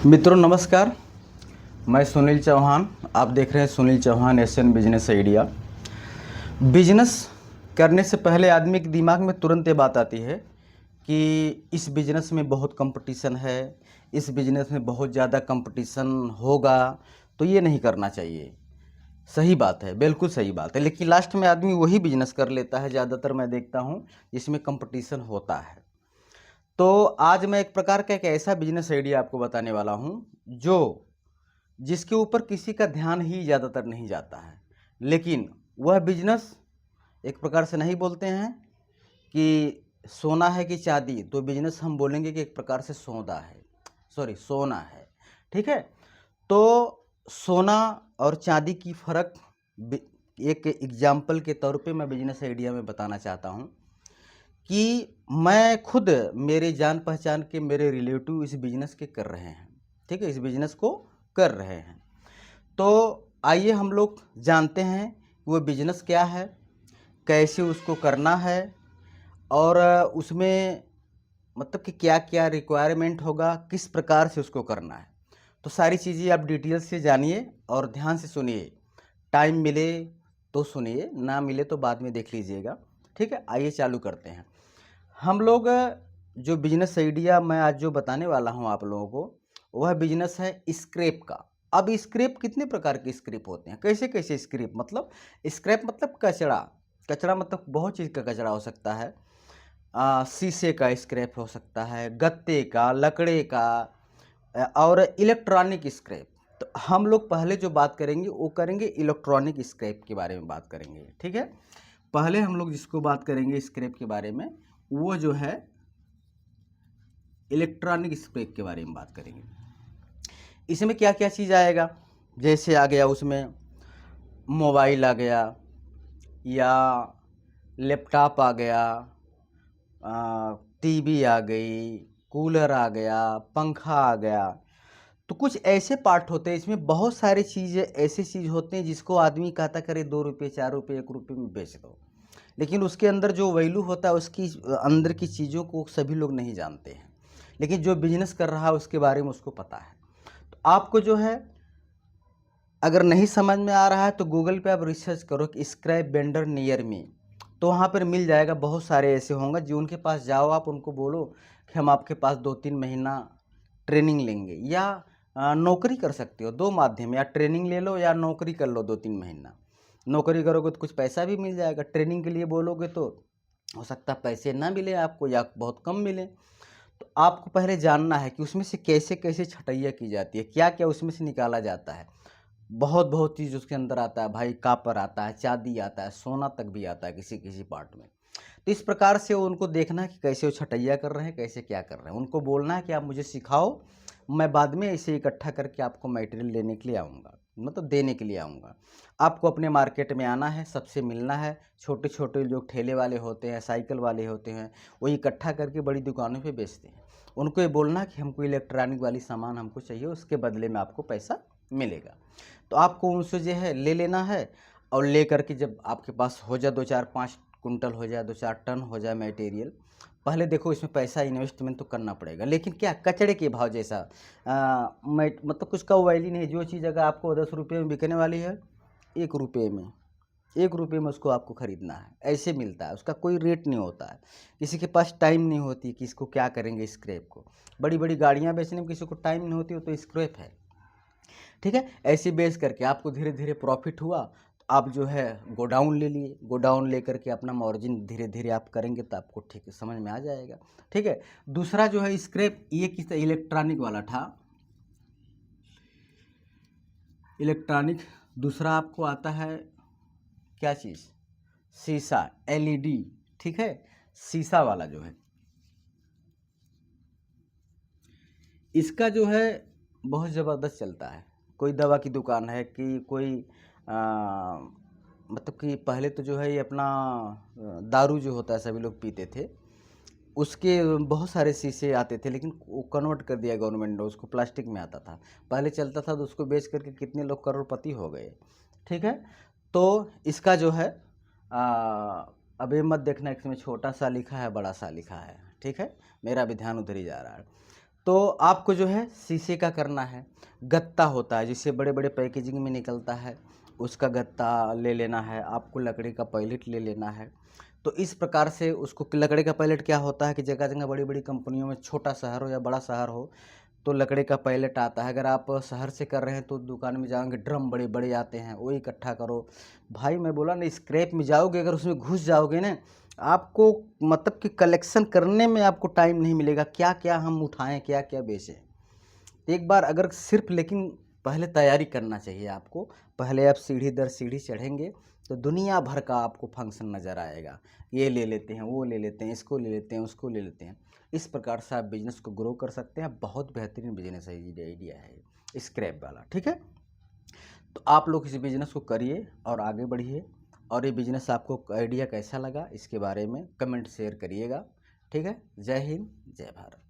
मित्रों नमस्कार। मैं सुनील चौहान। आप देख रहे हैं Sunil Chauhan Asian business idea. Business करने से पहले आदमी के दिमाग में तुरंत ये बात आती है कि इस बिजनेस में बहुत कंपटीशन है, इस बिजनेस में बहुत ज़्यादा कंपटीशन होगा, तो ये नहीं करना चाहिए। सही बात है, बिल्कुल सही बात है, लेकिन लास्ट में आदमी वही बिजनेस कर लेता है, ज़्यादातर मैं देखता हूँ जिसमें कंपटीशन होता है। तो आज मैं एक प्रकार का एक ऐसा बिजनेस आइडिया आपको बताने वाला हूँ जो जिसके ऊपर किसी का ध्यान ही ज़्यादातर नहीं जाता है, लेकिन वह बिजनेस एक प्रकार से नहीं बोलते हैं कि सोना है कि चांदी, तो बिजनेस हम बोलेंगे कि एक प्रकार से सौदा है, सोना है। ठीक है, तो सोना और चांदी की फ़र्क एक एग्जाम्पल के तौर पे मैं बिजनेस आइडिया में बताना चाहता हूँ कि मैं खुद मेरे जान पहचान के मेरे रिलेटिव इस बिज़नेस के कर रहे हैं। ठीक है, इस बिज़नेस को कर रहे हैं। तो आइए हम लोग जानते हैं वो बिज़नेस क्या है, कैसे उसको करना है और उसमें मतलब कि क्या क्या रिक्वायरमेंट होगा, किस प्रकार से उसको करना है। तो सारी चीज़ें आप डिटेल से जानिए और ध्यान से सुनिए। टाइम मिले तो सुनिए, ना मिले तो बाद में देख लीजिएगा। ठीक है, आइए चालू करते हैं। हम लोग जो बिजनेस आइडिया मैं आज जो बताने वाला हूँ आप लोगों को, वह बिजनेस है स्क्रैप का। अब स्क्रैप कितने प्रकार के स्क्रैप होते हैं, कैसे कैसे स्क्रैप मतलब स्क्रैप मतलब कचरा। कचरा मतलब बहुत चीज़ का कचरा हो सकता है। शीशे का स्क्रैप हो सकता है, गत्ते का, लकड़े का और इलेक्ट्रॉनिक स्क्रैप। तो हम लोग पहले जो बात करेंगे वो करेंगे इलेक्ट्रॉनिक स्क्रैप के बारे में बात करेंगे। ठीक है, पहले हम लोग जिसको बात करेंगे स्क्रैप के बारे में वो जो है इलेक्ट्रॉनिक स्क्रैप के बारे में बात करेंगे। इसमें क्या क्या चीज़ आएगा, जैसे आ गया उसमें मोबाइल आ गया या लैपटॉप आ गया, टीवी आ गई, कूलर आ गया, पंखा आ गया। तो कुछ ऐसे पार्ट होते हैं, इसमें बहुत सारी चीज़ें ऐसे चीज़ होते हैं जिसको आदमी कहता करे 2 रुपये 4 रुपये 1 रुपये में बेच दो, लेकिन उसके अंदर जो वैल्यू होता है उसकी अंदर की चीज़ों को सभी लोग नहीं जानते हैं, लेकिन जो बिजनेस कर रहा है उसके बारे में उसको पता है। तो आपको जो है अगर नहीं समझ में आ रहा है तो गूगल पे आप रिसर्च करो कि स्क्रैप वेंडर नियर मी, तो वहाँ पर मिल जाएगा। बहुत सारे ऐसे होंगे जो उनके पास जाओ, आप उनको बोलो कि हम आपके पास 2-3 महीना ट्रेनिंग लेंगे, या नौकरी कर सकते हो। दो माध्यम, या ट्रेनिंग ले लो या नौकरी कर लो 2-3 महीना। नौकरी करोगे तो कुछ पैसा भी मिल जाएगा, ट्रेनिंग के लिए बोलोगे तो हो सकता है पैसे ना मिले आपको या बहुत कम मिले। तो आपको पहले जानना है कि उसमें से कैसे कैसे छटैया की जाती है, क्या क्या उसमें से निकाला जाता है। बहुत बहुत चीज़ उसके अंदर आता है भाई, कापर आता है, चांदी आता है, सोना तक भी आता है किसी किसी पार्ट में। तो इस प्रकार से उनको देखना है कि कैसे वो छटैया कर रहे हैं, कैसे क्या कर रहे हैं। उनको बोलना है कि आप मुझे सिखाओ, मैं बाद में इसे इकट्ठा करके आपको मटेरियल लेने के लिए आऊँगा, मतलब देने के लिए आऊँगा। आपको अपने मार्केट में आना है, सबसे मिलना है। छोटे छोटे जो ठेले वाले होते हैं, साइकिल वाले होते हैं, वो इकट्ठा करके बड़ी दुकानों पे बेचते हैं। उनको ये बोलना है कि हमको इलेक्ट्रॉनिक वाली सामान हमको चाहिए, उसके बदले में आपको पैसा मिलेगा। तो आपको उनसे जो है ले लेना है, और ले करके जब आपके पास हो जाए 2-4-5 कुंटल हो जाए, 2-4 टन हो जाए मटेरियल, पहले देखो इसमें पैसा इन्वेस्टमेंट तो करना पड़ेगा, लेकिन क्या कचड़े के भाव जैसा मतलब कुछ का वैल्यू नहीं है। जो चीज़ अगर आपको 10 रुपये में बिकने वाली है, 1 रुपये में, 1 रुपये में उसको आपको ख़रीदना है, ऐसे मिलता है। उसका कोई रेट नहीं होता है। किसी के पास टाइम नहीं होती कि इसको क्या करेंगे स्क्रैप को। बड़ी बड़ी गाड़ियाँ बेचने में किसी को टाइम नहीं होती, वो तो स्क्रैप है। ठीक है, ऐसे बेच करके आपको धीरे धीरे प्रॉफिट हुआ, तो आप जो है गोडाउन ले लिए। गोडाउन ले करके अपना मार्जिन धीरे धीरे आप करेंगे तो आपको ठीक समझ में आ जाएगा। ठीक है, दूसरा जो है स्क्रैप, ये किस इलेक्ट्रॉनिक वाला था, इलेक्ट्रॉनिक। दूसरा आपको आता है क्या चीज़, शीशा, एलईडी। ठीक है, शीशा वाला जो है, इसका जो है बहुत ज़बरदस्त चलता है। कोई दवा की दुकान है कि कोई मतलब कि पहले तो जो है ये अपना दारू जो होता है सभी लोग पीते थे, उसके बहुत सारे शीशे आते थे, लेकिन वो कन्वर्ट कर दिया गवर्नमेंट ने, उसको प्लास्टिक में आता था। पहले चलता था तो उसको बेच करके कितने लोग करोड़पति हो गए। ठीक है, तो इसका जो है अब ये मत देखना इसमें छोटा सा लिखा है बड़ा सा लिखा है। ठीक है, मेरा भी ध्यान उधर ही जा रहा है। तो आपको जो है शीशे का करना है। गत्ता होता है जिससे बड़े बड़े पैकेजिंग में निकलता है, उसका गत्ता ले लेना है। आपको लकड़ी का पैलेट ले लेना है। तो इस प्रकार से उसको, लकड़ी का पैलेट क्या होता है कि जगह जगह बड़ी बड़ी कंपनियों में, छोटा शहर हो या बड़ा शहर हो, तो लकड़ी का पैलेट आता है। अगर आप शहर से कर रहे हैं तो दुकान में जाओगे, ड्रम बड़े बड़े आते हैं, वो इकट्ठा करो। भाई मैं बोला ना, स्क्रैप में जाओगे, अगर उसमें घुस जाओगे ना, आपको मतलब कि कलेक्शन करने में आपको टाइम नहीं मिलेगा, क्या क्या हम उठाएं, क्या क्या बेचें। एक बार अगर सिर्फ, लेकिन पहले तैयारी करना चाहिए आपको। पहले आप सीढ़ी दर सीढ़ी चढ़ेंगे तो दुनिया भर का आपको फंक्शन नज़र आएगा। ये ले लेते हैं, वो ले लेते हैं, इसको ले लेते हैं, उसको ले लेते हैं। इस प्रकार से आप बिजनेस को ग्रो कर सकते हैं। बहुत बेहतरीन बिजनेस है, ये आइडिया है स्क्रैप वाला, ठीक है। तो आप लोग इस बिजनेस को करिए और आगे बढ़िए। और ये बिजनेस आपको आइडिया कैसा लगा, इसके बारे में कमेंट शेयर करिएगा, ठीक है। जय हिंद, जय भारत।